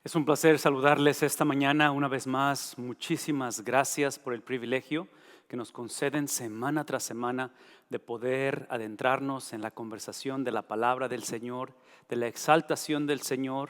Es un placer saludarles esta mañana una vez más. Muchísimas gracias por el privilegio que nos conceden semana tras semana de poder adentrarnos en la conversación de la palabra del Señor, de la exaltación del Señor,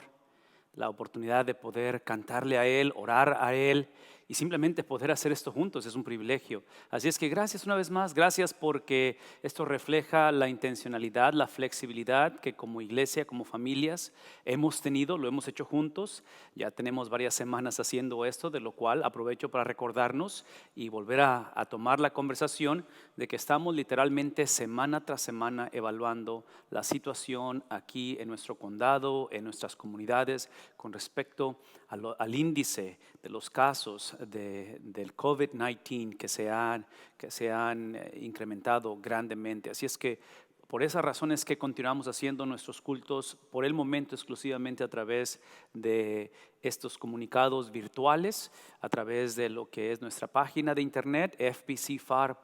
la oportunidad de poder cantarle a Él, orar a Él y simplemente poder hacer esto juntos es un privilegio. Así es que gracias una vez más, gracias porque esto refleja la intencionalidad, la flexibilidad que como iglesia, como familias hemos tenido, lo hemos hecho juntos. Ya tenemos varias semanas haciendo esto, de lo cual aprovecho para recordarnos y volver a tomar la conversación de que estamos literalmente semana tras semana evaluando la situación aquí en nuestro condado, en nuestras comunidades, con respecto al índice de los casos del COVID-19 que se han incrementado grandemente. Así es que por esas razones que continuamos haciendo nuestros cultos por el momento exclusivamente a través de estos comunicados virtuales, a través de lo que es nuestra página de internet fbcfar.org,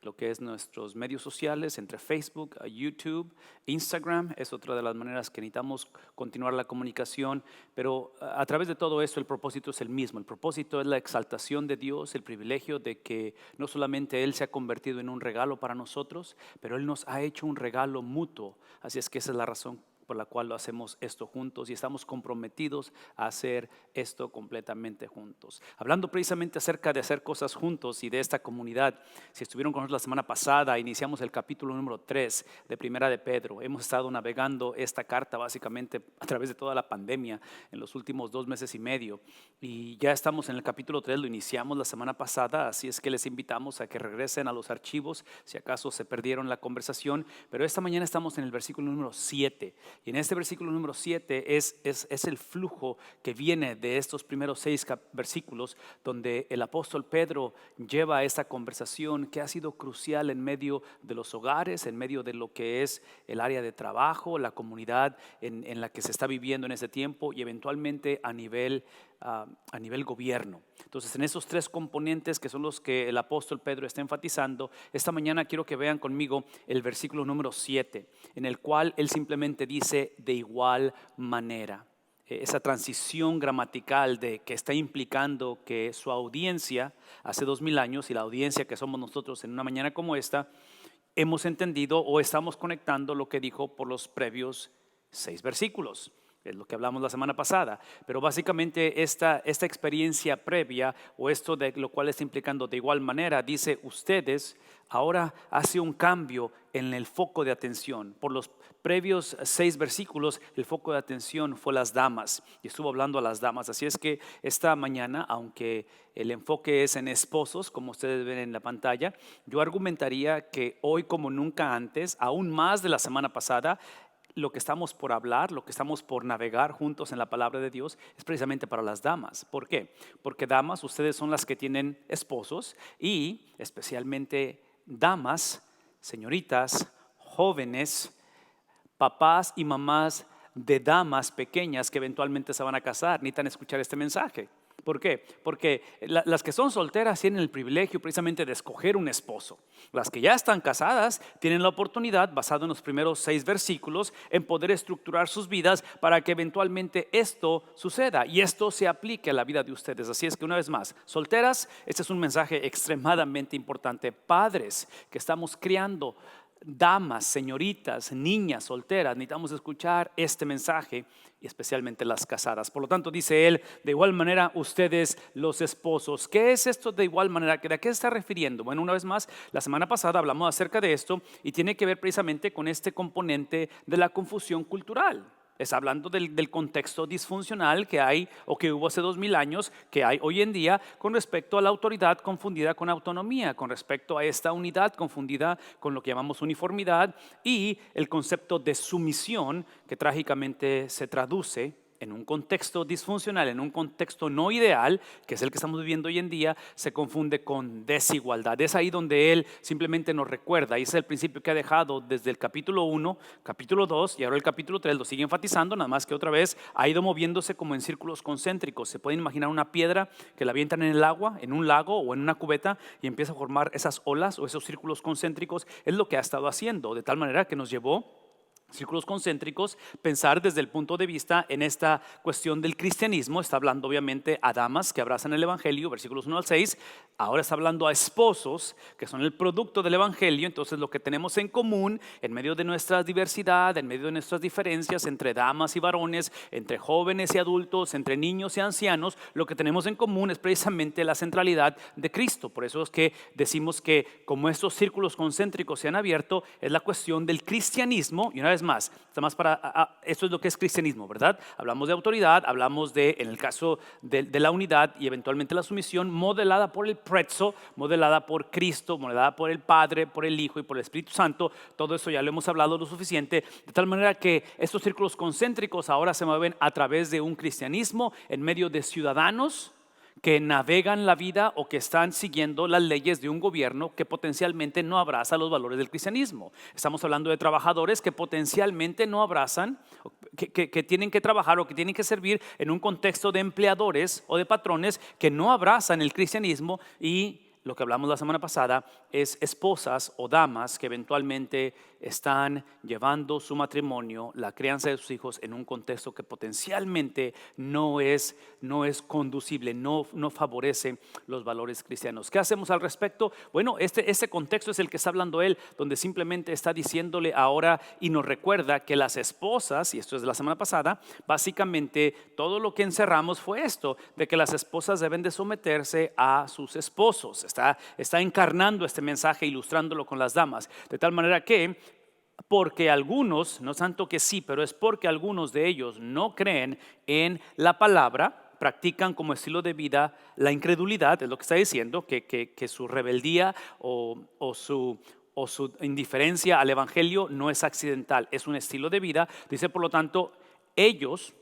lo que es nuestros medios sociales entre Facebook, YouTube, Instagram. Es otra de las maneras que necesitamos continuar la comunicación, pero a través de todo esto el propósito es el mismo. El propósito es la exaltación de Dios, el privilegio de que no solamente Él se ha convertido en un regalo para nosotros, pero Él nos ha hecho un regalo mutuo. Así es que esa es la razón por la cual lo hacemos esto juntos y estamos comprometidos a hacer esto completamente juntos. Hablando precisamente acerca de hacer cosas juntos y de esta comunidad, si estuvieron con nosotros la semana pasada, iniciamos el capítulo número 3 de Primera de Pedro. Hemos estado navegando esta carta básicamente a través de toda la pandemia en los últimos 2 meses y medio y ya estamos en el capítulo 3, lo iniciamos la semana pasada, así es que les invitamos a que regresen a los archivos si acaso se perdieron la conversación, pero esta mañana estamos en el versículo número 7. Y en este versículo número 7 es el flujo que viene de estos primeros 6 versículos donde el apóstol Pedro lleva esta conversación que ha sido crucial en medio de los hogares, en medio de lo que es el área de trabajo, la comunidad en la que se está viviendo en ese tiempo y eventualmente a nivel gobierno. Entonces, en esos 3 componentes que son los que el apóstol Pedro está enfatizando, esta mañana quiero que vean conmigo el versículo número 7, en el cual él simplemente dice de igual manera. Esa transición gramatical que está implicando que su audiencia hace 2000 años y la audiencia que somos nosotros en una mañana como esta, hemos entendido o estamos conectando lo que dijo por los previos 6 versículos. Es lo que hablamos la semana pasada, pero básicamente esta experiencia previa o esto de lo cual está implicando de igual manera, dice ustedes, ahora hace un cambio en el foco de atención. Por los previos 6 versículos, el foco de atención fue las damas y estuvo hablando a las damas. Así es que esta mañana, aunque el enfoque es en esposos, como ustedes ven en la pantalla, yo argumentaría que hoy como nunca antes, aún más de la semana pasada, lo que estamos por hablar, lo que estamos por navegar juntos en la palabra de Dios es precisamente para las damas. ¿Por qué? Porque damas, ustedes son las que tienen esposos y especialmente damas, señoritas, jóvenes, papás y mamás de damas pequeñas que eventualmente se van a casar, necesitan escuchar este mensaje. ¿Por qué? Porque las que son solteras tienen el privilegio precisamente de escoger un esposo. Las que ya están casadas tienen la oportunidad, basado en los primeros 6 versículos, en poder estructurar sus vidas para que eventualmente esto suceda y esto se aplique a la vida de ustedes. Así es que una vez más, solteras, este es un mensaje extremadamente importante. Padres que estamos criando damas, señoritas, niñas solteras, necesitamos escuchar este mensaje y especialmente las casadas. Por lo tanto, dice él, de igual manera ustedes los esposos. ¿Qué es esto de igual manera? ¿De qué se está refiriendo? Bueno, una vez más, la semana pasada hablamos acerca de esto y tiene que ver precisamente con este componente de la confusión cultural. Es hablando del contexto disfuncional que hay o que hubo hace 2000 años, que hay hoy en día con respecto a la autoridad confundida con autonomía, con respecto a esta unidad confundida con lo que llamamos uniformidad y el concepto de sumisión que trágicamente se traduce en un contexto disfuncional, en un contexto no ideal, que es el que estamos viviendo hoy en día, se confunde con desigualdad. Es ahí donde él simplemente nos recuerda, y ese es el principio que ha dejado desde el capítulo 1, capítulo 2 y ahora el capítulo 3, lo sigue enfatizando, nada más que otra vez ha ido moviéndose como en círculos concéntricos. Se pueden imaginar una piedra que la avientan en el agua, en un lago o en una cubeta y empieza a formar esas olas o esos círculos concéntricos. Es lo que ha estado haciendo, de tal manera que nos llevó círculos concéntricos, pensar desde el punto de vista en esta cuestión del cristianismo. Está hablando obviamente a damas que abrazan el evangelio, versículos 1 al 6. Ahora está hablando a esposos que son el producto del evangelio. Entonces lo que tenemos en común en medio de nuestra diversidad, en medio de nuestras diferencias entre damas y varones, entre jóvenes y adultos, entre niños y ancianos, lo que tenemos en común es precisamente la centralidad de Cristo. Por eso es que decimos que como estos círculos concéntricos se han abierto, es la cuestión del cristianismo. Y una vez más, esto es lo que es cristianismo, ¿verdad? Hablamos de autoridad, hablamos de, en el caso de la unidad y eventualmente la sumisión, modelada por el prezzo, modelada por Cristo, modelada por el Padre, por el Hijo y por el Espíritu Santo. Todo eso ya lo hemos hablado lo suficiente, de tal manera que estos círculos concéntricos ahora se mueven a través de un cristianismo en medio de ciudadanos que navegan la vida o que están siguiendo las leyes de un gobierno que potencialmente no abraza los valores del cristianismo. Estamos hablando de trabajadores que potencialmente no abrazan, que tienen que trabajar o que tienen que servir en un contexto de empleadores o de patrones que no abrazan el cristianismo. Y lo que hablamos la semana pasada es esposas o damas que eventualmente están llevando su matrimonio, la crianza de sus hijos en un contexto que potencialmente no es conducible, no favorece los valores cristianos. ¿Qué hacemos al respecto? Bueno, este contexto es el que está hablando él, donde simplemente está diciéndole ahora y nos recuerda que las esposas, y esto es de la semana pasada, básicamente todo lo que encerramos fue esto, de que las esposas deben de someterse a sus esposos. Está encarnando este mensaje, ilustrándolo con las damas, de tal manera que porque algunos, no tanto que sí, pero es porque algunos de ellos no creen en la palabra, practican como estilo de vida la incredulidad, es lo que está diciendo, que su rebeldía o su indiferencia al evangelio no es accidental, es un estilo de vida. Dice, por lo tanto, ellos,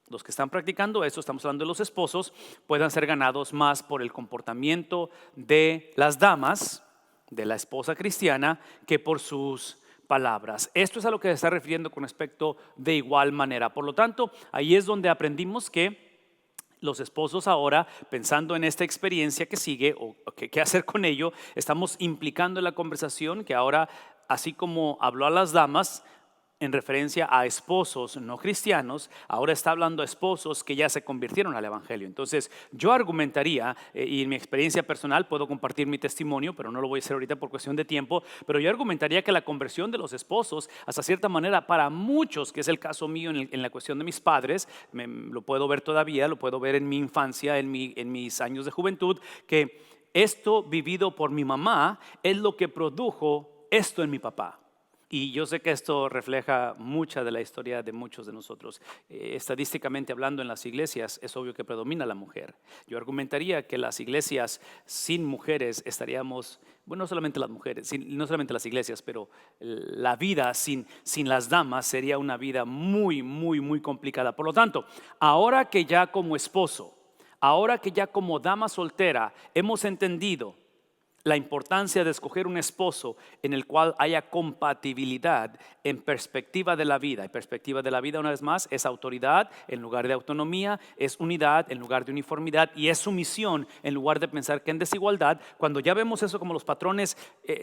los que están practicando esto, estamos hablando de los esposos, puedan ser ganados más por el comportamiento de las damas, de la esposa cristiana, que por sus palabras. Esto es a lo que se está refiriendo con respecto de igual manera. Por lo tanto, ahí es donde aprendimos que los esposos ahora, pensando en esta experiencia que sigue o qué hacer con ello, estamos implicando en la conversación que ahora, así como habló a las damas en referencia a esposos no cristianos, ahora está hablando a esposos que ya se convirtieron al evangelio. Entonces yo argumentaría, y en mi experiencia personal puedo compartir mi testimonio, pero no lo voy a hacer ahorita por cuestión de tiempo, pero yo argumentaría que la conversión de los esposos, hasta cierta manera para muchos, que es el caso mío en la cuestión de mis padres, lo puedo ver todavía, lo puedo ver en mi infancia, en mis años de juventud, que esto vivido por mi mamá es lo que produjo esto en mi papá. Y yo sé que esto refleja mucha de la historia de muchos de nosotros. Estadísticamente hablando, en las iglesias es obvio que predomina la mujer. Yo argumentaría que las iglesias sin mujeres estaríamos, bueno, no solamente las mujeres, no solamente las iglesias, pero la vida sin las damas sería una vida muy, muy, muy complicada. Por lo tanto, ahora que ya como esposo, ahora que ya como dama soltera hemos entendido la importancia de escoger un esposo en el cual haya compatibilidad en perspectiva de la vida. Y perspectiva de la vida, una vez más, es autoridad en lugar de autonomía, es unidad en lugar de uniformidad y es sumisión en lugar de pensar que en desigualdad. Cuando ya vemos eso como los patrones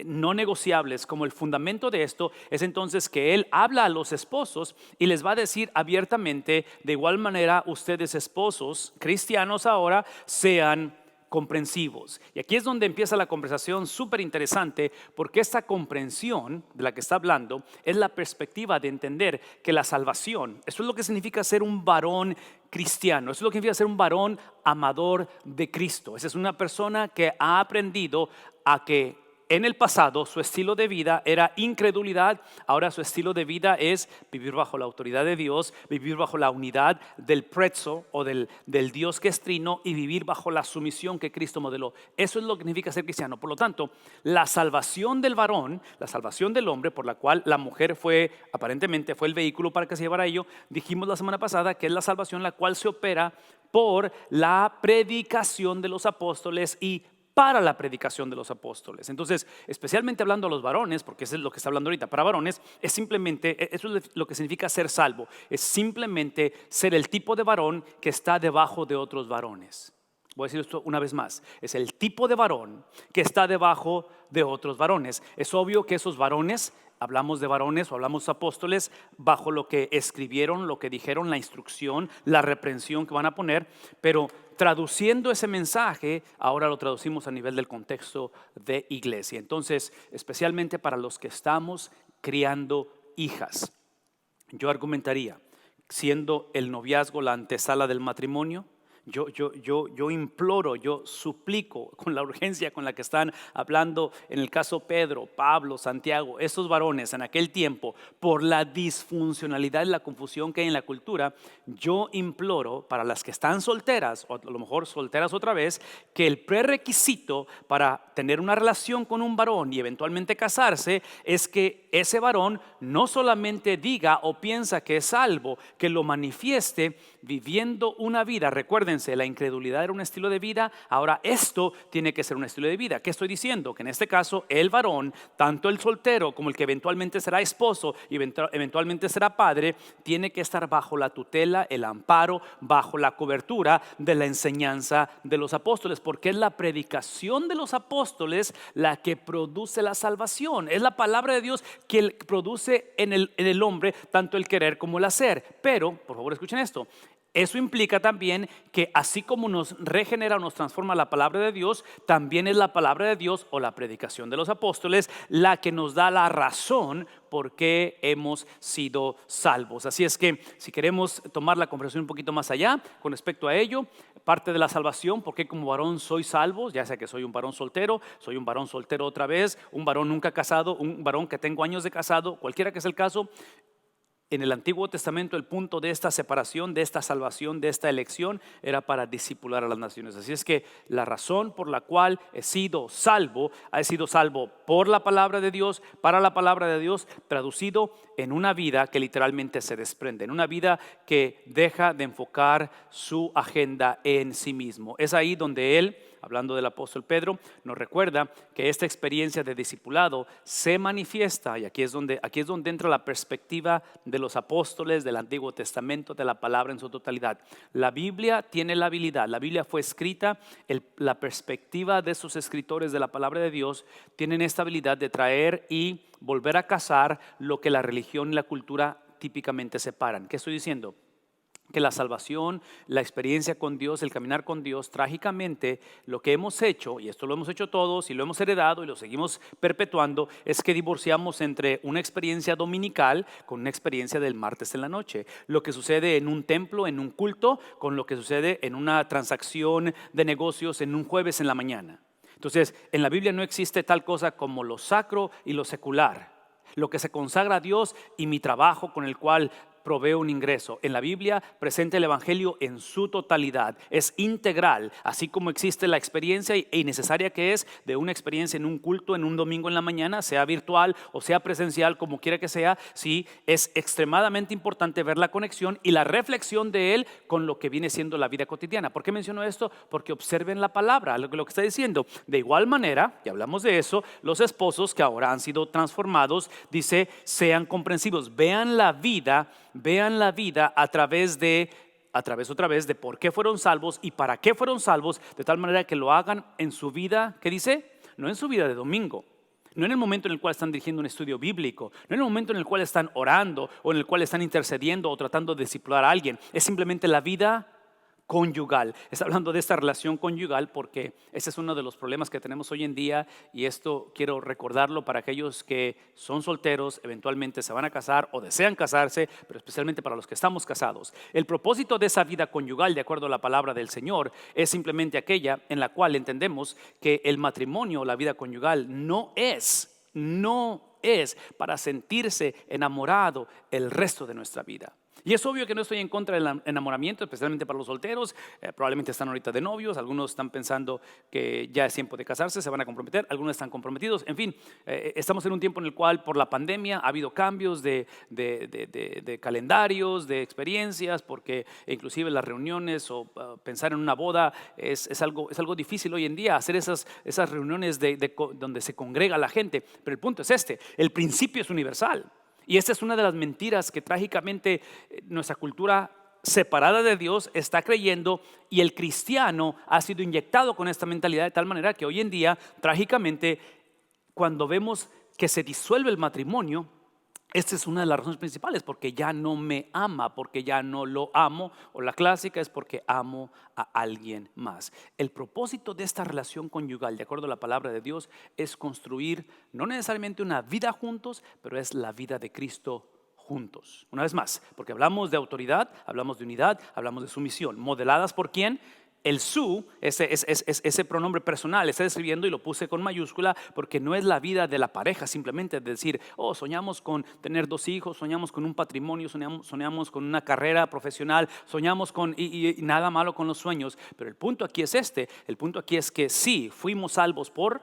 no negociables, como el fundamento de esto, es entonces que él habla a los esposos y les va a decir abiertamente, de igual manera ustedes esposos cristianos ahora sean comprensivos. Y aquí es donde empieza la conversación súper interesante, porque esta comprensión de la que está hablando es la perspectiva de entender que la salvación, eso es lo que significa ser un varón cristiano, eso es lo que significa ser un varón amador de Cristo. Esa es una persona que ha aprendido a que en el pasado su estilo de vida era incredulidad, ahora su estilo de vida es vivir bajo la autoridad de Dios, vivir bajo la unidad del prezzo o del Dios que es trino y vivir bajo la sumisión que Cristo modeló. Eso es lo que significa ser cristiano. Por lo tanto, la salvación del varón, la salvación del hombre, por la cual la mujer aparentemente fue el vehículo para que se llevara ello, dijimos la semana pasada que es la salvación la cual se opera por la predicación de los apóstoles y para la predicación de los apóstoles. Entonces, especialmente hablando a los varones, porque eso es lo que está hablando ahorita, para varones es simplemente, eso es lo que significa ser salvo, es simplemente ser el tipo de varón que está debajo de otros varones. Voy a decir esto una vez más, es el tipo de varón que está debajo de otros varones. Es obvio que esos varones Hablamos de varones o hablamos de apóstoles bajo lo que escribieron, lo que dijeron, la instrucción, la reprensión que van a poner, pero traduciendo ese mensaje, ahora lo traducimos a nivel del contexto de iglesia. Entonces, especialmente para los que estamos criando hijas, yo argumentaría, siendo el noviazgo la antesala del matrimonio, yo imploro, yo suplico con la urgencia con la que están hablando en el caso Pedro, Pablo, Santiago, esos varones en aquel tiempo, por la disfuncionalidad y la confusión que hay en la cultura, yo imploro para las que están solteras, o a lo mejor solteras otra vez, que el prerequisito para tener una relación con un varón y eventualmente casarse es que ese varón no solamente diga o piensa que es salvo, que lo manifieste viviendo una vida. Recuérdense, la incredulidad era un estilo de vida, ahora esto tiene que ser un estilo de vida. ¿Qué estoy diciendo? Que en este caso el varón, tanto el soltero como el que eventualmente será esposo y eventualmente será padre, tiene que estar bajo la tutela, el amparo, bajo la cobertura de la enseñanza de los apóstoles, porque es la predicación de los apóstoles la que produce la salvación. Es la palabra de Dios que produce en el hombre tanto el querer como el hacer. Pero, por favor, escuchen esto. Eso implica también que así como nos regenera o nos transforma la palabra de Dios, también es la palabra de Dios o la predicación de los apóstoles la que nos da la razón por qué hemos sido salvos. Así es que si queremos tomar la conversación un poquito más allá con respecto a ello, parte de la salvación, porque como varón soy salvo, ya sea que soy un varón soltero otra vez, un varón nunca casado, un varón que tengo años de casado, cualquiera que sea el caso. En el Antiguo Testamento el punto de esta separación, de esta salvación, de esta elección era para discipular a las naciones. Así es que la razón por la cual he sido salvo por la palabra de Dios, para la palabra de Dios, traducido en una vida que literalmente se desprende, en una vida que deja de enfocar su agenda en sí mismo. Es ahí donde él, hablando del apóstol Pedro, nos recuerda que esta experiencia de discipulado se manifiesta, y aquí es donde entra la perspectiva de los apóstoles del Antiguo Testamento, de la palabra en su totalidad. La Biblia tiene la habilidad, la Biblia fue escrita, la perspectiva de sus escritores de la palabra de Dios tienen esta habilidad de traer y volver a casar lo que la religión y la cultura típicamente separan. ¿Qué estoy diciendo? Que la salvación, la experiencia con Dios, el caminar con Dios, trágicamente lo que hemos hecho, y esto lo hemos hecho todos y lo hemos heredado y lo seguimos perpetuando, es que divorciamos entre una experiencia dominical con una experiencia del martes en la noche. Lo que sucede en un templo, en un culto, con lo que sucede en una transacción de negocios en un jueves en la mañana. Entonces, en la Biblia no existe tal cosa como lo sacro y lo secular, lo que se consagra a Dios y mi trabajo con el cual provee un ingreso. En la Biblia presenta el evangelio en su totalidad, es integral, así como existe la experiencia innecesaria que es de una experiencia en un culto en un domingo en la mañana, sea virtual o sea presencial, como quiera que sea. Sí, es extremadamente importante ver la conexión y la reflexión de él con lo que viene siendo la vida cotidiana. ¿Por qué menciono esto? Porque observen la palabra, lo que está diciendo. De igual manera, y hablamos de eso, los esposos que ahora han sido transformados, dice, sean comprensivos, vean la vida a través otra vez de por qué fueron salvos y para qué fueron salvos, de tal manera que lo hagan en su vida, ¿qué dice? No en su vida de domingo, no en el momento en el cual están dirigiendo un estudio bíblico, no en el momento en el cual están orando o en el cual están intercediendo o tratando de discipular a alguien. Es simplemente la vida conyugal. Está hablando de esta relación conyugal porque ese es uno de los problemas que tenemos hoy en día, y esto quiero recordarlo para aquellos que son solteros, eventualmente se van a casar o desean casarse, pero especialmente para los que estamos casados. El propósito de esa vida conyugal, de acuerdo a la palabra del Señor, es simplemente aquella en la cual entendemos que el matrimonio, la vida conyugal, no es para sentirse enamorado el resto de nuestra vida. Y es obvio que no estoy en contra del enamoramiento, especialmente para los solteros. Probablemente están ahorita de novios, algunos están pensando que ya es tiempo de casarse, se van a comprometer, algunos están comprometidos. En fin, estamos en un tiempo en el cual por la pandemia ha habido cambios de calendarios, de experiencias, porque inclusive las reuniones o pensar en una boda es algo difícil hoy en día, hacer esas reuniones donde se congrega la gente. Pero el punto es este, el principio es universal. Y esta es una de las mentiras que trágicamente nuestra cultura separada de Dios está creyendo, y el cristiano ha sido inyectado con esta mentalidad de tal manera que hoy en día, trágicamente, cuando vemos que se disuelve el matrimonio, esta es una de las razones principales, porque ya no me ama, porque ya no lo amo, o la clásica es porque amo a alguien más. El propósito de esta relación conyugal, de acuerdo a la palabra de Dios, es construir no necesariamente una vida juntos, pero es la vida de Cristo juntos. Una vez más, porque hablamos de autoridad, hablamos de unidad, hablamos de sumisión, modeladas por ¿quién? El su, ese pronombre personal, está describiendo, y lo puse con mayúscula, porque no es la vida de la pareja simplemente de decir, oh, soñamos con tener 2 hijos, soñamos con un patrimonio, soñamos con una carrera profesional, soñamos con, y nada malo con los sueños. Pero el punto aquí es el punto aquí es que sí, fuimos salvos por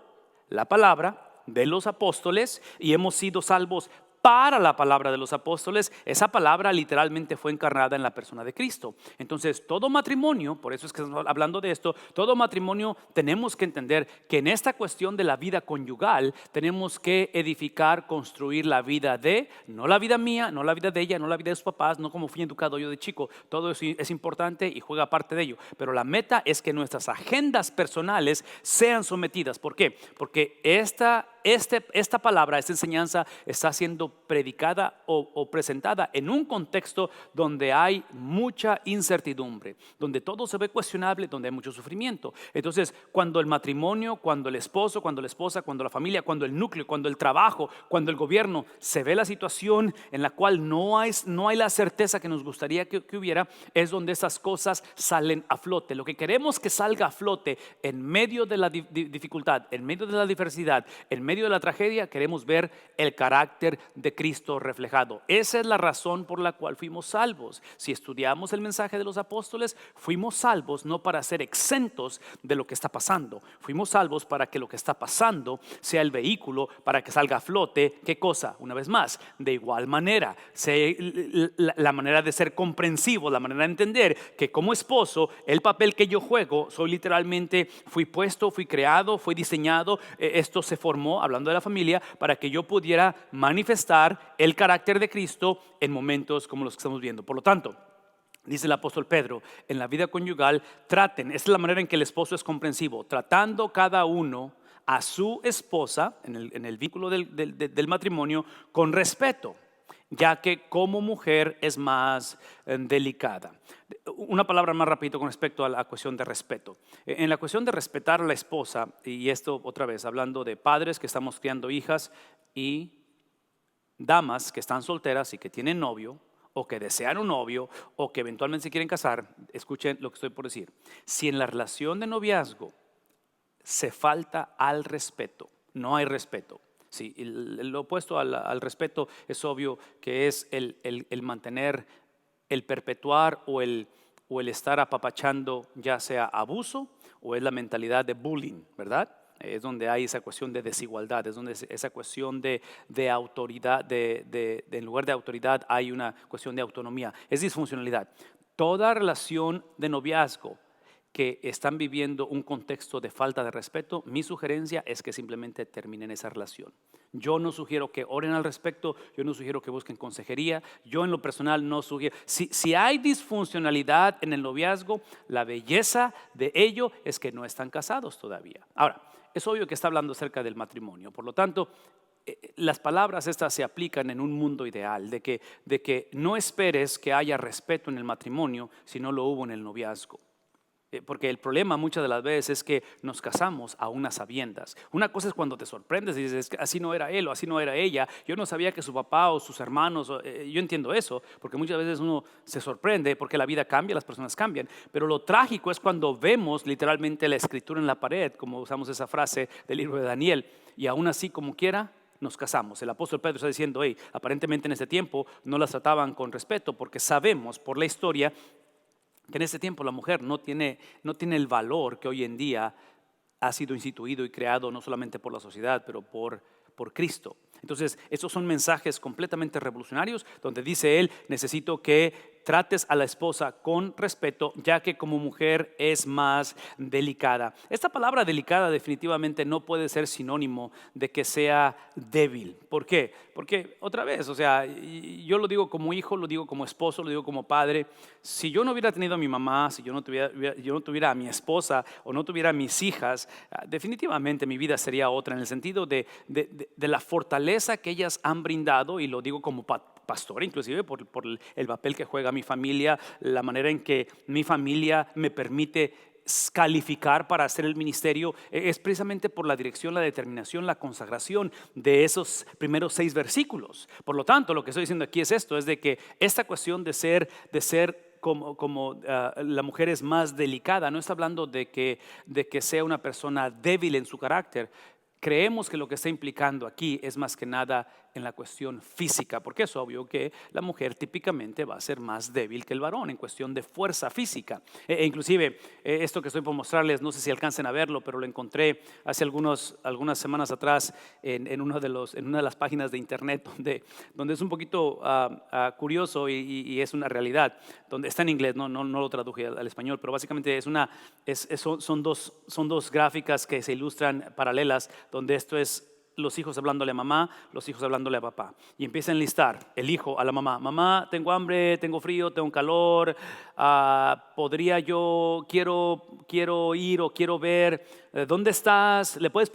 la palabra de los apóstoles y hemos sido salvos para la palabra de los apóstoles. Esa palabra literalmente fue encarnada en la persona de Cristo. Entonces todo matrimonio, por eso es que estamos hablando de esto, todo matrimonio tenemos que entender que en esta cuestión de la vida conyugal tenemos que edificar, construir la vida de, no la vida mía, no la vida de ella, no la vida de sus papás, no como fui educado yo de chico. Todo eso es importante y juega parte de ello, pero la meta es que nuestras agendas personales sean sometidas. ¿Por qué? Porque esta palabra, esta enseñanza está siendo predicada o presentada en un contexto donde hay mucha incertidumbre, donde todo se ve cuestionable, donde hay mucho sufrimiento. Entonces, cuando el matrimonio, cuando el esposo, cuando la esposa, cuando la familia, cuando el núcleo, cuando el trabajo, cuando el gobierno, se ve la situación en la cual no hay la certeza que nos gustaría que hubiera, es donde esas cosas salen a flote. Lo que queremos que salga a flote en medio de la dificultad, en medio de la diversidad, en medio de la tragedia, queremos ver el carácter de Cristo reflejado. Esa es la razón por la cual fuimos salvos. Si estudiamos el mensaje de los apóstoles, fuimos salvos no para ser exentos de lo que está pasando. Fuimos salvos para que lo que está pasando sea el vehículo para que salga a flote. ¿Qué cosa? Una vez más, de igual manera, la manera de ser comprensivo, la manera de entender que como esposo, el papel que yo juego, soy literalmente, fui puesto, fui creado, fui diseñado, esto se formó, hablando de la familia, para que yo pudiera manifestar el carácter de Cristo en momentos como los que estamos viendo. Por lo tanto, dice el apóstol Pedro, en la vida conyugal traten, esta es la manera en que el esposo es comprensivo, tratando cada uno a su esposa en el vínculo del matrimonio con respeto, ya que como mujer es más delicada. Una palabra más rapidito con respecto a la cuestión de respeto. En la cuestión de respetar a la esposa, y esto otra vez hablando de padres que estamos criando hijas y damas que están solteras y que tienen novio, o que desean un novio, o que eventualmente se quieren casar, escuchen lo que estoy por decir. Si en la relación de noviazgo se falta al respeto, no hay respeto. Sí, lo opuesto al respeto es obvio que es el mantener, el perpetuar o el estar apapachando, ya sea abuso o es la mentalidad de bullying, ¿verdad? Es donde hay esa cuestión de desigualdad, es donde esa cuestión de autoridad, en lugar de autoridad hay una cuestión de autonomía, es disfuncionalidad. Toda relación de noviazgo que están viviendo un contexto de falta de respeto, mi sugerencia es que simplemente terminen esa relación. Yo no sugiero que oren al respecto, yo no sugiero que busquen consejería, yo en lo personal no sugiero. Si hay disfuncionalidad en el noviazgo, la belleza de ello es que no están casados todavía. Ahora, es obvio que está hablando acerca del matrimonio, por lo tanto, las palabras estas se aplican en un mundo ideal, de que no esperes que haya respeto en el matrimonio si no lo hubo en el noviazgo. Porque el problema muchas de las veces es que nos casamos a unas sabiendas. Una cosa es cuando te sorprendes y dices, así no era él o así no era ella. Yo no sabía que su papá o sus hermanos, yo entiendo eso, porque muchas veces uno se sorprende porque la vida cambia, las personas cambian. Pero lo trágico es cuando vemos literalmente la escritura en la pared, como usamos esa frase del libro de Daniel, y aún así como quiera nos casamos. El apóstol Pedro está diciendo, aparentemente en este tiempo no las trataban con respeto, porque sabemos por la historia que en ese tiempo la mujer no tiene el valor que hoy en día ha sido instituido y creado no solamente por la sociedad, pero por Cristo. Entonces, estos son mensajes completamente revolucionarios donde dice él, necesito que trates a la esposa con respeto, ya que como mujer es más delicada. Esta palabra delicada definitivamente no puede ser sinónimo de que sea débil. ¿Por qué? Porque otra vez, o sea, yo lo digo como hijo, lo digo como esposo, lo digo como padre. Si yo no hubiera tenido a mi mamá, si yo no tuviera a mi esposa o no tuviera a mis hijas, definitivamente mi vida sería otra, en el sentido de la fortaleza que ellas han brindado, y lo digo como pastor, inclusive por el papel que juega mi familia, la manera en que mi familia me permite calificar para hacer el ministerio, es precisamente por la dirección, la determinación, la consagración de esos primeros 6 versículos. Por lo tanto, lo que estoy diciendo aquí es esto, es de que esta cuestión de ser como la mujer es más delicada, no está hablando de que sea una persona débil en su carácter. Creemos que lo que está implicando aquí es más que nada en la cuestión física, porque es obvio que la mujer típicamente va a ser más débil que el varón en cuestión de fuerza física. Inclusive esto que estoy por mostrarles, no sé si alcancen a verlo, pero lo encontré hace algunas semanas atrás en una de las páginas de internet donde es un poquito curioso y es una realidad, donde está en inglés, no lo traduje al español, pero básicamente son dos gráficas que se ilustran paralelas, donde esto es los hijos hablándole a mamá, los hijos hablándole a papá. Y empieza a enlistar el hijo a la mamá. Mamá, tengo hambre, tengo frío, tengo calor, quiero ir o quiero ver, ¿dónde estás? Le puedes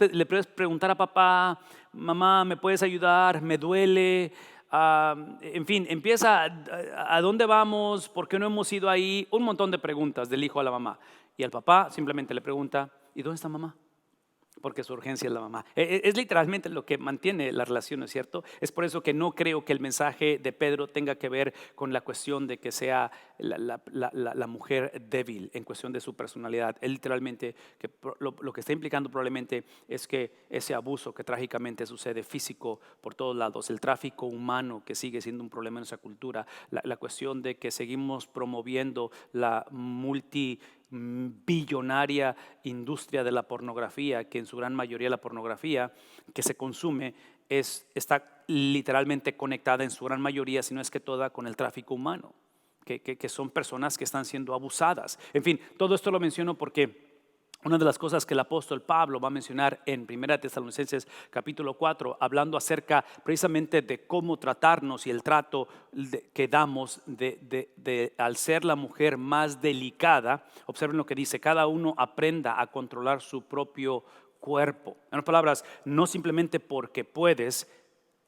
preguntar a papá, mamá, ¿me puedes ayudar? Me duele. En fin, empieza a dónde vamos, por qué no hemos ido ahí, un montón de preguntas del hijo a la mamá. Y el papá simplemente le pregunta, ¿y dónde está mamá? Porque su urgencia es la mamá. Es literalmente lo que mantiene la relación, ¿no es cierto? Es por eso que no creo que el mensaje de Pedro tenga que ver con la cuestión de que sea la mujer débil en cuestión de su personalidad. Él literalmente, lo que está implicando probablemente es que ese abuso que trágicamente sucede físico por todos lados, el tráfico humano que sigue siendo un problema en nuestra cultura, la cuestión de que seguimos promoviendo la billonaria industria de la pornografía, que en su gran mayoría la pornografía que se consume está literalmente conectada en su gran mayoría, si no es que toda, con el tráfico humano, que son personas que están siendo abusadas. En fin, todo esto lo menciono porque una de las cosas que el apóstol Pablo va a mencionar en 1 Tesalonicenses capítulo 4, hablando acerca precisamente de cómo tratarnos y el trato que damos al ser la mujer más delicada. Observen lo que dice: cada uno aprenda a controlar su propio cuerpo. En otras palabras, no simplemente porque puedes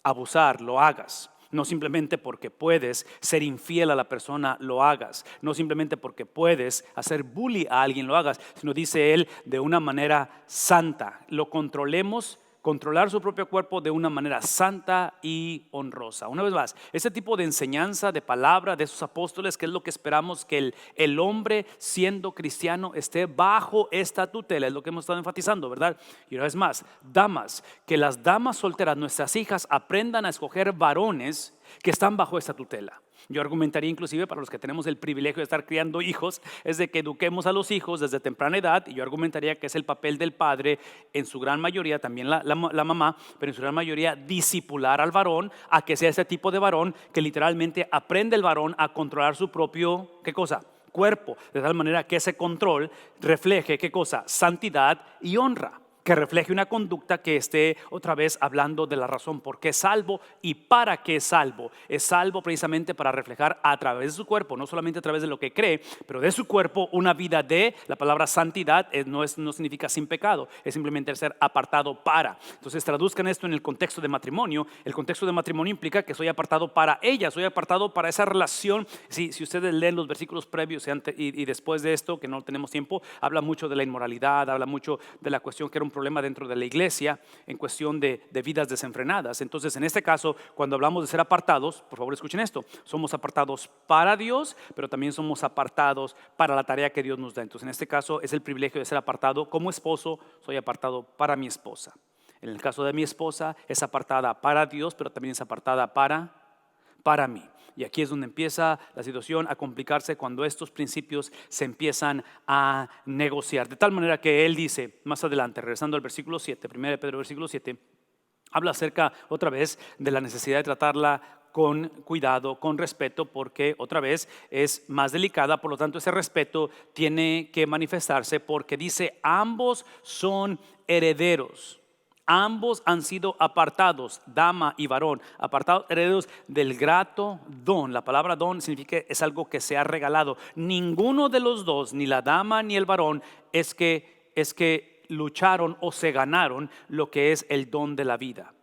abusar, lo hagas. No simplemente porque puedes ser infiel a la persona, lo hagas. No simplemente porque puedes hacer bullying a alguien, lo hagas. Sino, dice él, de una manera santa. Lo controlar su propio cuerpo de una manera santa y honrosa. Una vez más, ese tipo de enseñanza, de palabra de esos apóstoles, que es lo que esperamos que el hombre siendo cristiano esté bajo esta tutela, es lo que hemos estado enfatizando, ¿verdad? Y una vez más, damas, que las damas solteras, nuestras hijas, aprendan a escoger varones que están bajo esta tutela. Yo argumentaría inclusive para los que tenemos el privilegio de estar criando hijos, es de que eduquemos a los hijos desde temprana edad, y yo argumentaría que es el papel del padre, en su gran mayoría, también la mamá, pero en su gran mayoría discipular al varón a que sea ese tipo de varón que literalmente aprende el varón a controlar su propio, ¿qué cosa? Cuerpo, de tal manera que ese control refleje, ¿qué cosa? Santidad y honra. Que refleje una conducta que esté otra vez hablando de la razón por qué es salvo y para qué es salvo. Es salvo precisamente para reflejar a través de su cuerpo, no solamente a través de lo que cree, pero de su cuerpo, una vida de, la palabra santidad no significa sin pecado, es simplemente el ser apartado para. Entonces traduzcan esto en el contexto de matrimonio. El contexto de matrimonio implica que soy apartado para ella, soy apartado para esa relación. Si ustedes leen los versículos previos y después de esto, que no tenemos tiempo, habla mucho de la inmoralidad, habla mucho de la cuestión que era un problema dentro de la iglesia en cuestión de vidas desenfrenadas. Entonces, en este caso, cuando hablamos de ser apartados, por favor escuchen esto: somos apartados para Dios, pero también somos apartados para la tarea que Dios nos da. Entonces, en este caso es el privilegio de ser apartado como esposo. Soy apartado para mi esposa. En el caso de mi esposa, es apartada para Dios, pero también es apartada para mí. Y aquí es donde empieza la situación a complicarse, cuando estos principios se empiezan a negociar. De tal manera que él dice más adelante, regresando al versículo 7, 1 Pedro versículo 7, habla acerca otra vez de la necesidad de tratarla con cuidado, con respeto, porque otra vez es más delicada. Por lo tanto, ese respeto tiene que manifestarse porque dice, ambos son herederos. Ambos han sido apartados, dama y varón, apartados, herederos del grato don. La palabra don significa es algo que se ha regalado. Ninguno de los dos, ni la dama ni el varón, es que lucharon o se ganaron lo que es el don de la vida.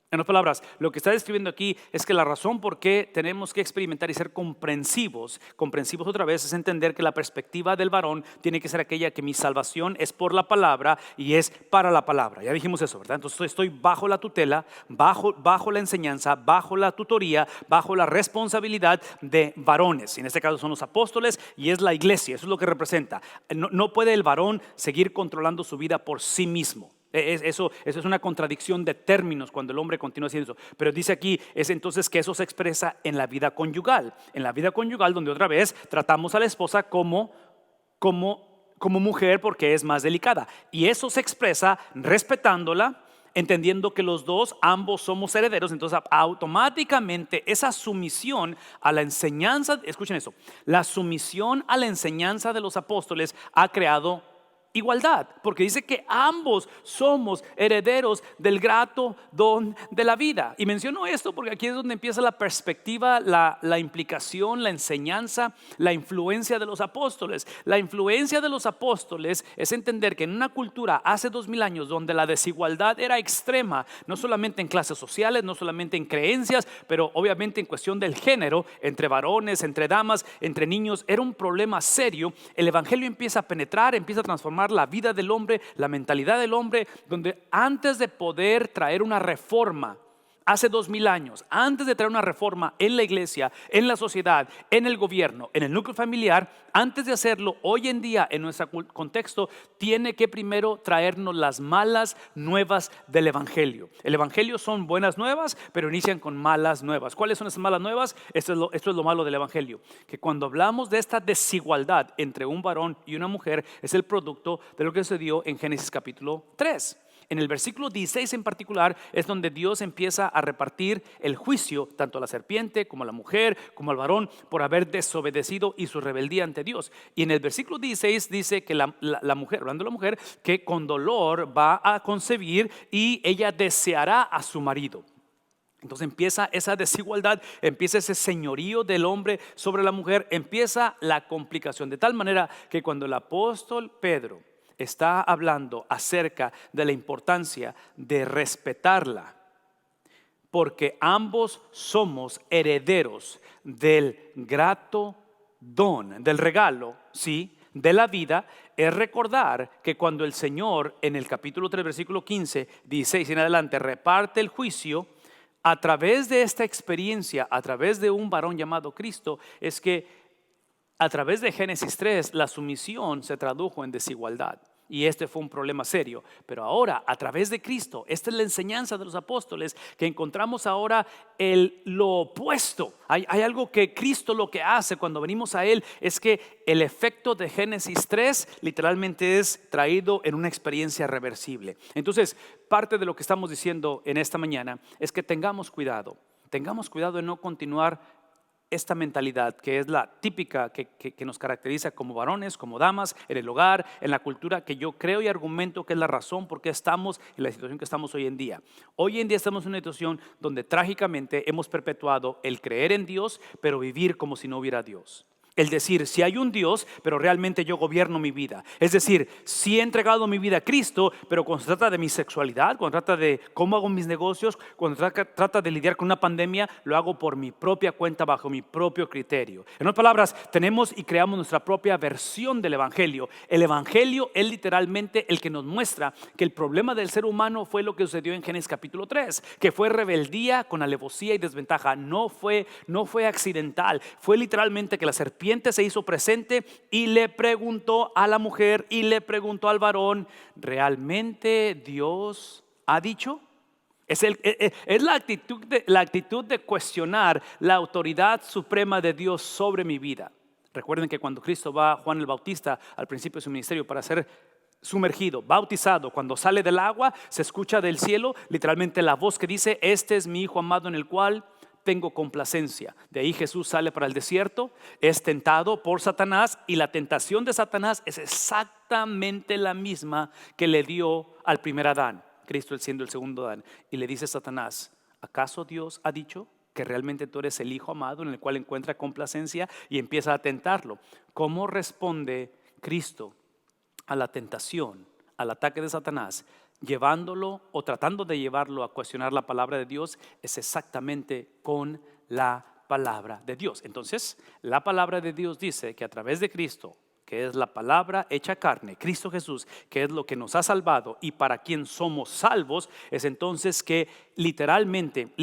En otras palabras, lo que está describiendo aquí es que la razón por qué tenemos que experimentar y ser comprensivos otra vez, es entender que la perspectiva del varón tiene que ser aquella que mi salvación es por la palabra y es para la palabra. Ya dijimos eso, ¿verdad? Entonces estoy bajo la tutela, bajo la enseñanza, bajo la tutoría, bajo la responsabilidad de varones. En este caso son los apóstoles y es la iglesia, eso es lo que representa. No puede el varón seguir controlando su vida por sí mismo. Eso es una contradicción de términos cuando el hombre continúa haciendo eso. Pero dice aquí, es entonces que eso se expresa en la vida conyugal. En la vida conyugal, donde otra vez tratamos a la esposa como mujer porque es más delicada. Y eso se expresa respetándola, entendiendo que los dos, ambos somos herederos. Entonces automáticamente esa sumisión a la enseñanza, escuchen eso, la sumisión a la enseñanza de los apóstoles ha creado igualdad, porque dice que ambos somos herederos del grato don de la vida. Y menciono esto porque aquí es donde empieza la perspectiva, la implicación, la enseñanza, la influencia de los apóstoles. La influencia de los apóstoles es entender que en una cultura hace 2000 años donde la desigualdad era extrema, no solamente en clases sociales, no solamente en creencias, pero obviamente en cuestión del género, entre varones, entre damas, entre niños, era un problema serio. El evangelio empieza a penetrar, empieza a transformar la vida del hombre, la mentalidad del hombre, donde antes de poder traer una reforma, hace 2000 años, antes de traer una reforma en la iglesia, en la sociedad, en el gobierno, en el núcleo familiar, antes de hacerlo, hoy en día en nuestro contexto, tiene que primero traernos las malas nuevas del evangelio. El evangelio son buenas nuevas, pero inician con malas nuevas. ¿Cuáles son esas malas nuevas? Esto es lo malo del evangelio, que cuando hablamos de esta desigualdad entre un varón y una mujer, es el producto de lo que sucedió en Génesis capítulo 3. En el versículo 16 en particular es donde Dios empieza a repartir el juicio tanto a la serpiente como a la mujer como al varón por haber desobedecido y su rebeldía ante Dios. Y en el versículo 16 dice que la mujer, hablando de la mujer, que con dolor va a concebir y ella deseará a su marido. Entonces empieza esa desigualdad, empieza ese señorío del hombre sobre la mujer, empieza la complicación, de tal manera que cuando el apóstol Pedro está hablando acerca de la importancia de respetarla, porque ambos somos herederos del grato don, del regalo, sí, de la vida. Es recordar que cuando el Señor en el capítulo 3 versículo 15, 16 en adelante reparte el juicio, a través de esta experiencia, a través de un varón llamado Cristo, es que a través de Génesis 3, la sumisión se tradujo en desigualdad. Y este fue un problema serio. Pero ahora, a través de Cristo, esta es la enseñanza de los apóstoles, que encontramos ahora lo opuesto. Hay algo que Cristo lo que hace cuando venimos a Él es que el efecto de Génesis 3 literalmente es traído en una experiencia reversible. Entonces, parte de lo que estamos diciendo en esta mañana es que tengamos cuidado de no continuar esta mentalidad que es la típica que nos caracteriza como varones, como damas, en el hogar, en la cultura, que yo creo y argumento que es la razón por qué estamos en la situación que estamos hoy en día. Hoy en día estamos en una situación donde trágicamente hemos perpetuado el creer en Dios, pero vivir como si no hubiera Dios. El decir, si hay un Dios, pero realmente yo gobierno mi vida. Es decir, si he entregado mi vida a Cristo, pero cuando se trata de mi sexualidad, cuando trata de cómo hago mis negocios, cuando trata de lidiar con una pandemia, lo hago por mi propia cuenta, bajo mi propio criterio. En otras palabras, tenemos y creamos nuestra propia versión del evangelio. El evangelio es literalmente el que nos muestra que el problema del ser humano fue lo que sucedió en Génesis capítulo 3, que fue rebeldía con alevosía y desventaja. No fue accidental, fue literalmente que la serpiente se hizo presente y le preguntó a la mujer y le preguntó al varón, ¿realmente Dios ha dicho? Es la actitud de cuestionar la autoridad suprema de Dios sobre mi vida. Recuerden que cuando Cristo va a Juan el Bautista al principio de su ministerio para ser sumergido, bautizado, cuando sale del agua se escucha del cielo literalmente la voz que dice, este es mi hijo amado en el cual tengo complacencia. De ahí Jesús sale para el desierto, es tentado por Satanás y la tentación de Satanás es exactamente la misma que le dio al primer Adán, Cristo siendo el segundo Adán. Y le dice a Satanás, ¿acaso Dios ha dicho que realmente tú eres el Hijo amado en el cual encuentra complacencia? Y empieza a tentarlo. ¿Cómo responde Cristo a la tentación, al ataque de Satanás? Llevándolo o tratando de llevarlo a cuestionar la palabra de Dios, es exactamente con la palabra de Dios. Entonces, la palabra de Dios dice que a través de Cristo, que es la palabra hecha carne, Cristo Jesús, que es lo que nos ha salvado y para quien somos salvos, es entonces que literalmente,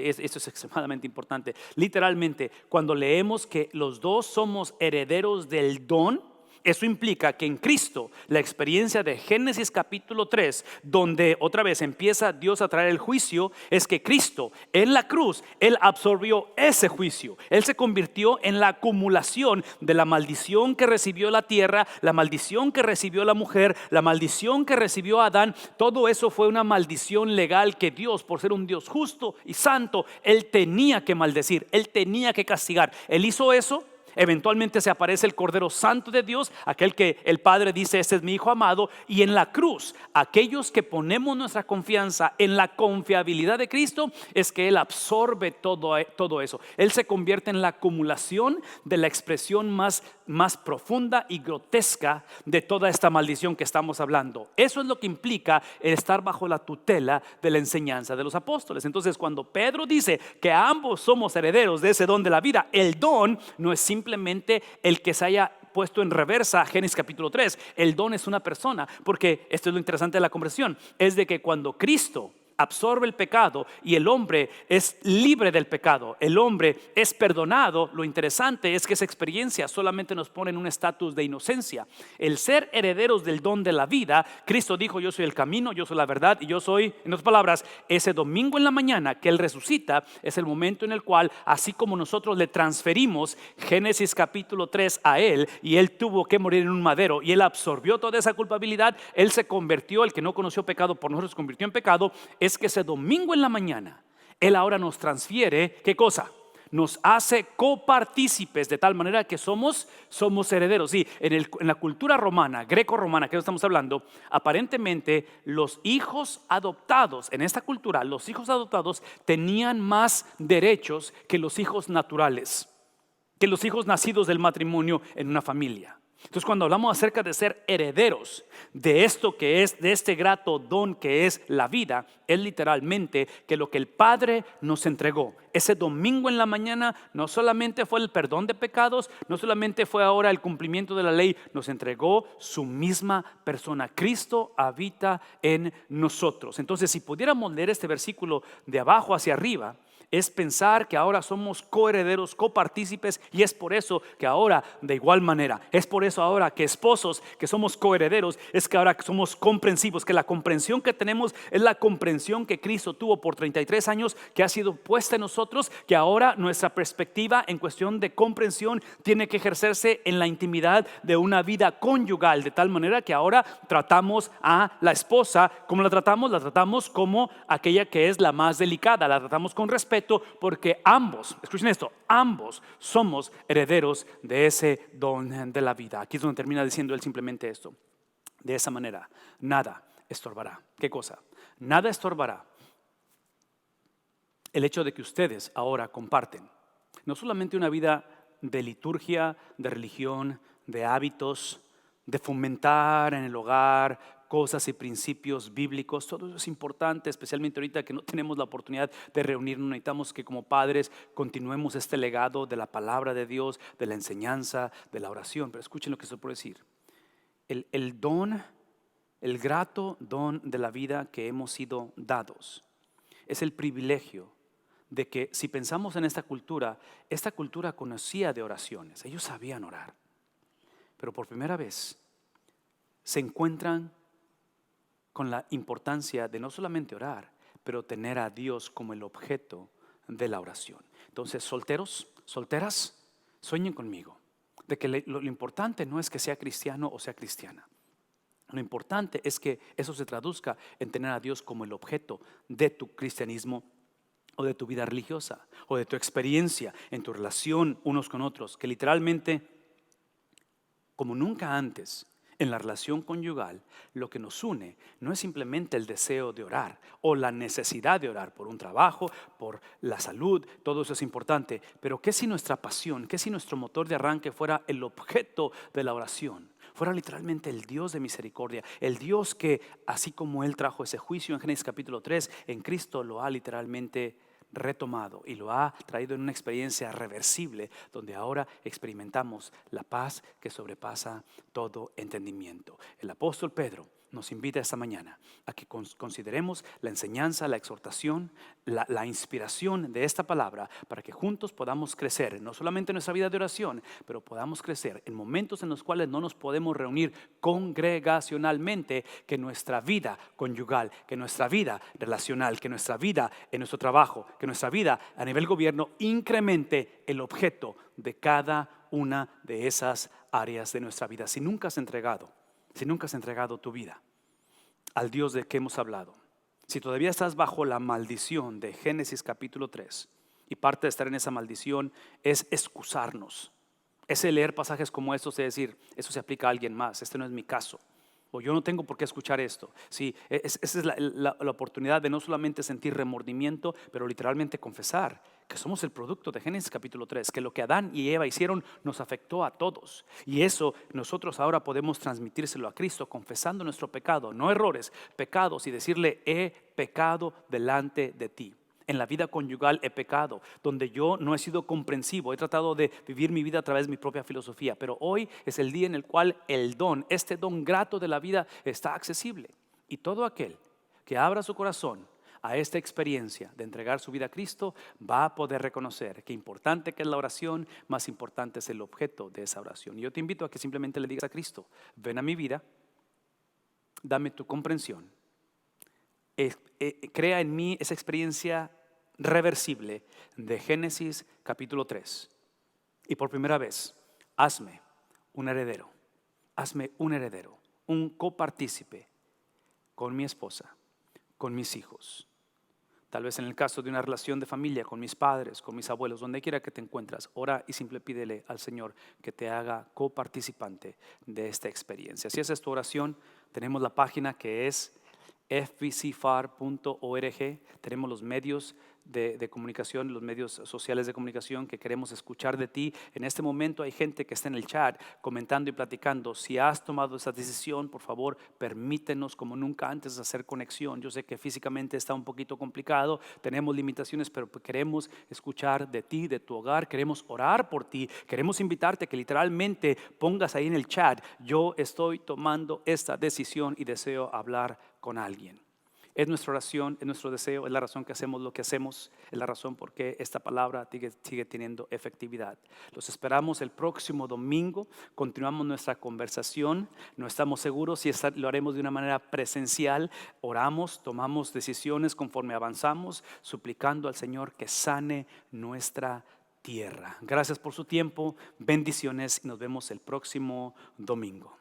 esto es extremadamente importante, literalmente, cuando leemos que los dos somos herederos del don, eso implica que en Cristo, la experiencia de Génesis capítulo 3, donde otra vez empieza Dios a traer el juicio, es que Cristo en la cruz, Él absorbió ese juicio. Él se convirtió en la acumulación de la maldición que recibió la tierra, la maldición que recibió la mujer, la maldición que recibió Adán. Todo eso fue una maldición legal que Dios, por ser un Dios justo y santo, Él tenía que maldecir, Él tenía que castigar. Él hizo eso. Eventualmente se aparece el Cordero Santo de Dios, aquel que el Padre dice, este es mi Hijo amado. Y en la cruz, aquellos que ponemos nuestra confianza en la confiabilidad de Cristo, es que Él absorbe todo eso. Él se convierte en la acumulación de la expresión más profunda y grotesca de toda esta maldición que estamos hablando. Eso es lo que implica el estar bajo la tutela de la enseñanza de los apóstoles. Entonces, cuando Pedro dice que ambos somos herederos de ese don de la vida, el don no es simplemente el que se haya puesto en reversa Génesis capítulo 3. El don es una persona, porque esto es lo interesante de la conversión, es de que cuando Cristo absorbe el pecado y el hombre es libre del pecado, el hombre es perdonado, lo interesante es que esa experiencia solamente nos pone en un estatus de inocencia. El ser herederos del don de la vida, Cristo dijo, yo soy el camino, yo soy la verdad y yo soy, en otras palabras, ese domingo en la mañana que Él resucita es el momento en el cual, así como nosotros le transferimos Génesis capítulo 3 a Él y Él tuvo que morir en un madero y Él absorbió toda esa culpabilidad, Él se convirtió, el que no conoció pecado por nosotros se convirtió en pecado. Es que ese domingo en la mañana Él ahora nos transfiere, ¿qué cosa? Nos hace copartícipes de tal manera que somos herederos. Sí, en la cultura romana, greco-romana que estamos hablando, aparentemente los hijos adoptados, en esta cultura los hijos adoptados tenían más derechos que los hijos naturales, que los hijos nacidos del matrimonio en una familia. Entonces, cuando hablamos acerca de ser herederos de esto que es, de este grato don que es la vida, es literalmente que lo que el Padre nos entregó ese domingo en la mañana no solamente fue el perdón de pecados, no solamente fue ahora el cumplimiento de la ley, nos entregó su misma persona. Cristo habita en nosotros. Entonces, si pudiéramos leer este versículo de abajo hacia arriba, es pensar que ahora somos coherederos, copartícipes, y es por eso que ahora de igual manera, es por eso ahora que esposos que somos coherederos, es que ahora somos comprensivos, que la comprensión que tenemos es la comprensión que Cristo tuvo por 33 años, que ha sido puesta en nosotros, que ahora nuestra perspectiva en cuestión de comprensión tiene que ejercerse en la intimidad de una vida conyugal, de tal manera que ahora tratamos a la esposa, ¿cómo la tratamos? La tratamos como aquella que es la más delicada, la tratamos con respeto, porque ambos, escuchen esto, ambos somos herederos de ese don de la vida. Aquí es donde termina diciendo él simplemente esto: de esa manera nada estorbará. ¿Qué cosa? Nada estorbará el hecho de que ustedes ahora comparten no solamente una vida de liturgia, de religión, de hábitos, de fomentar en el hogar cosas y principios bíblicos. Todo eso es importante, especialmente ahorita que no tenemos la oportunidad de reunirnos. Necesitamos que como padres continuemos este legado de la palabra de Dios, de la enseñanza, de la oración. Pero escuchen lo que estoy por decir. El don, el grato don de la vida que hemos sido dados es el privilegio de que, si pensamos en esta cultura conocía de oraciones, ellos sabían orar, pero por primera vez se encuentran con la importancia de no solamente orar, pero tener a Dios como el objeto de la oración. Entonces, solteros, solteras, sueñen conmigo de que lo importante no es que sea cristiano o sea cristiana. Lo importante es que eso se traduzca en tener a Dios como el objeto de tu cristianismo o de tu vida religiosa, o de tu experiencia en tu relación unos con otros, que literalmente, como nunca antes, en la relación conyugal, lo que nos une no es simplemente el deseo de orar o la necesidad de orar por un trabajo, por la salud, todo eso es importante, pero ¿qué si nuestra pasión, qué si nuestro motor de arranque fuera el objeto de la oración? Fuera literalmente el Dios de misericordia, el Dios que así como Él trajo ese juicio en Génesis capítulo 3, en Cristo lo ha literalmente retomado y lo ha traído en una experiencia reversible donde ahora experimentamos la paz que sobrepasa todo entendimiento. El apóstol Pedro nos invita esta mañana a que consideremos la enseñanza, la exhortación, la inspiración de esta palabra para que juntos podamos crecer, no solamente en nuestra vida de oración, pero podamos crecer en momentos en los cuales no nos podemos reunir congregacionalmente, que nuestra vida conyugal, que nuestra vida relacional, que nuestra vida en nuestro trabajo, que nuestra vida a nivel gobierno incremente el objeto de cada una de esas áreas de nuestra vida. Si nunca has entregado tu vida al Dios de que hemos hablado, si todavía estás bajo la maldición de Génesis capítulo 3, y parte de estar en esa maldición es excusarnos, es leer pasajes como estos y decir, eso se aplica a alguien más, este no es mi caso, o yo no tengo por qué escuchar esto. Sí, esa es la oportunidad de no solamente sentir remordimiento, pero literalmente confesar que somos el producto de Génesis capítulo 3, que lo que Adán y Eva hicieron nos afectó a todos. Y eso nosotros ahora podemos transmitírselo a Cristo confesando nuestro pecado, no errores, pecados, y decirle, he pecado delante de ti. En la vida conyugal he pecado, donde yo no he sido comprensivo, he tratado de vivir mi vida a través de mi propia filosofía, pero hoy es el día en el cual este don grato de la vida está accesible. Y todo aquel que abra su corazón a esta experiencia de entregar su vida a Cristo va a poder reconocer que importante que es la oración, más importante es el objeto de esa oración. Y yo te invito a que simplemente le digas a Cristo, ven a mi vida, dame tu comprensión, crea en mí esa experiencia reversible de Génesis capítulo 3. Y por primera vez, hazme un heredero, un copartícipe con mi esposa, con mis hijos. Tal vez en el caso de una relación de familia, con mis padres, con mis abuelos, donde quiera que te encuentras, ora y simple pídele al Señor que te haga coparticipante de esta experiencia. Si esa es tu oración, tenemos la página que es fbcfar.org. Tenemos los medios de comunicación, los medios sociales de comunicación que queremos escuchar de ti. En este momento hay gente que está en el chat comentando y platicando. Si has tomado esa decisión, por favor, permítenos como nunca antes hacer conexión. Yo sé que físicamente está un poquito complicado, tenemos limitaciones, pero queremos escuchar de ti, de tu hogar, queremos orar por ti, queremos invitarte a que literalmente pongas ahí en el chat, yo estoy tomando esta decisión y deseo hablar con alguien. Es nuestra oración, es nuestro deseo, es la razón que hacemos lo que hacemos, es la razón por qué esta palabra sigue teniendo efectividad. Los esperamos el próximo domingo, continuamos nuestra conversación, no estamos seguros si lo haremos de una manera presencial, oramos, tomamos decisiones conforme avanzamos, suplicando al Señor que sane nuestra tierra. Gracias por su tiempo, bendiciones y nos vemos el próximo domingo.